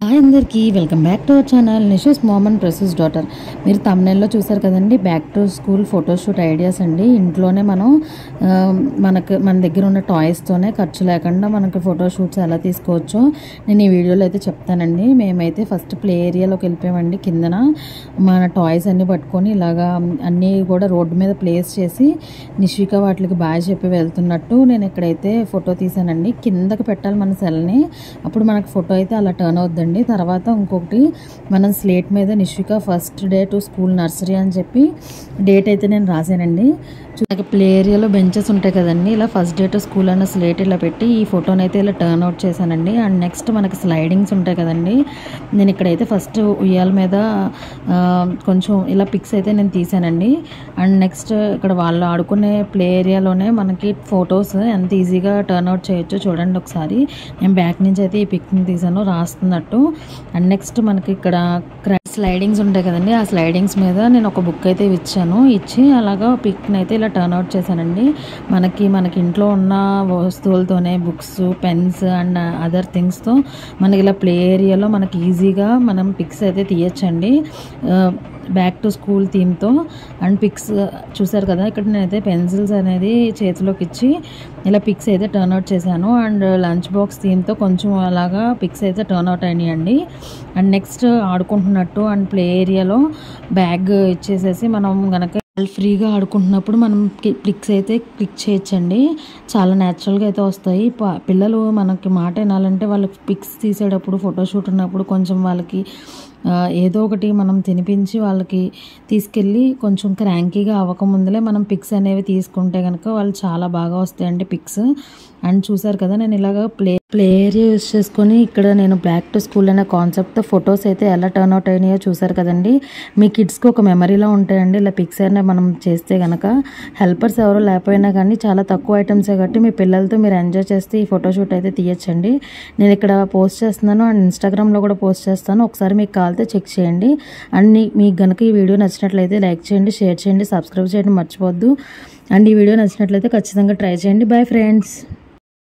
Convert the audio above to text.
Hi అందరికీ welcome back to our channel Nishu's mom and princess daughter. మీరు thumbnail లో చూసారు కదండి, back to school photoshoot ideas అండి. ఇంట్లోనే మనం మన దగ్గర ఉన్న టాయ్స్తోనే ఖర్చు లేకుండా మనకి ఫోటోషూట్స్ ఎలా తీసుకోవచ్చో నేను ఈ వీడియోలో అయితే చెప్తానండి. మేమైతే ఫస్ట్ ప్లే ఏరియాలోకి వెళ్ళిపోయామండి. కిందన మన టాయ్స్ అన్నీ పట్టుకొని ఇలాగా అన్నీ కూడా రోడ్డు మీద ప్లేస్ చేసి నిషిక వాటికి బాగా చెప్పి వెళ్తున్నట్టు నేను ఇక్కడైతే ఫోటో తీసానండి. కిందకి పెట్టాలి మన సెల్ని, అప్పుడు మనకు ఫోటో అయితే అలా టర్న్ అవుద్దండి. తర్వాత ఇంకొకటి మనం స్లేట్ మీద Nishika first day to school nursery అని చెప్పి డేట్ అయితే నేను రాశానండి. ప్లే ఏరియాలో బెంచెస్ ఉంటాయి కదండి, ఇలా ఫస్ట్ డే టు స్కూల్ అన్న స్లేట్ ఇలా పెట్టి ఈ ఫోటోని అయితే ఇలా టర్న్ అవుట్ చేశానండి. అండ్ నెక్స్ట్ మనకి స్లైడింగ్స్ ఉంటాయి కదండి, నేను ఇక్కడైతే ఫస్ట్ ఉయ్యాల మీద కొంచెం ఇలా పిక్స్ అయితే నేను తీసానండి. అండ్ నెక్స్ట్ ఇక్కడ వాళ్ళు ఆడుకునే ప్లే ఏరియాలోనే మనకి ఫొటోస్ ఎంత ఈజీగా టర్న్ అవుట్ చేయొచ్చో చూడండి ఒకసారి. నేను బ్యాక్ నుంచి అయితే ఈ పిక్ని తీసాను రాస్తున్నట్టు. అండ్ నెక్స్ట్ మనకి ఇక్కడ స్లైడింగ్స్ ఉంటాయి కదండి, ఆ స్లైడింగ్స్ మీద నేను ఒక బుక్ అయితే ఇచ్చి అలాగా పిక్ని అయితే ఇలా టర్న్ అవుట్ చేశానండి. మనకి ఇంట్లో ఉన్న వస్తువులతోనే బుక్స్, పెన్స్ అండ్ అదర్ థింగ్స్తో మనకి ఇలా ప్లే ఏరియాలో మనకి ఈజీగా మనం పిక్స్ అయితే తీయచ్చండి బ్యాక్ టు స్కూల్ థీమ్తో. అండ్ పిక్స్ చూసారు కదా, ఇక్కడ నేనైతే పెన్సిల్స్ అనేది చేతిలోకి ఇచ్చి ఇలా పిక్స్ అయితే టర్న్ అవుట్ చేశాను. అండ్ లంచ్ బాక్స్ థీమ్తో కొంచెం అలాగా పిక్స్ అయితే టర్న్ అవుట్ అయినాయండి. అండ్ నెక్స్ట్ ఆడుకుంటున్నట్టు అండ్ ప్లే ఏరియాలో బ్యాగ్ ఇచ్చేసేసి మనం కనుక ఫ్రీగా ఆడుకుంటున్నప్పుడు మనం పిక్స్ అయితే క్లిక్ చేయొచ్చండి. చాలా న్యాచురల్గా అయితే వస్తాయి. పిల్లలు మనకి మాట వినాలంటే వాళ్ళకి పిక్స్ తీసేటప్పుడు ఫోటోషూట్ ఉన్నప్పుడు కొంచెం వాళ్ళకి ఏదో ఒకటి మనం తినిపించి వాళ్ళకి తీసుకెళ్ళి కొంచెం క్రాంకీగా అవ్వకముందులే మనం పిక్స్ అనేవి తీసుకుంటే కనుక వాళ్ళు చాలా బాగా వస్తాయండి పిక్స్. అండ్ చూసారు కదా, నేను ఇలాగ ప్లే ఏరియా యూస్ చేసుకొని ఇక్కడ నేను బ్యాక్ టు స్కూల్ అనే కాన్సెప్ట్తో ఫొటోస్ అయితే ఎలా టర్న్ అవుట్ అయినాయో చూసారు కదండి. మీ కిడ్స్కి ఒక మెమరీలో ఉంటాయండి ఇలా పిక్స్ అయినా మనం చేస్తే కనుక. హెల్పర్స్ ఎవరో లేకపోయినా కానీ చాలా తక్కువ ఐటమ్సే కాబట్టి మీ పిల్లలతో మీరు ఎంజాయ్ చేస్తే ఈ ఫోటోషూట్ అయితే తీయచ్చండి. నేను ఇక్కడ పోస్ట్ చేస్తున్నాను అండ్ ఇన్స్టాగ్రామ్లో కూడా పోస్ట్ చేస్తాను, ఒకసారి మీకు కావాలితే చెక్ చేయండి. అండ్ మీకు కనుక ఈ వీడియో నచ్చినట్లయితే లైక్ చేయండి, షేర్ చేయండి, సబ్స్క్రైబ్ చేయడం మర్చిపోవద్దు. అండ్ ఈ వీడియో నచ్చినట్లయితే ఖచ్చితంగా ట్రై చేయండి. Bye friends.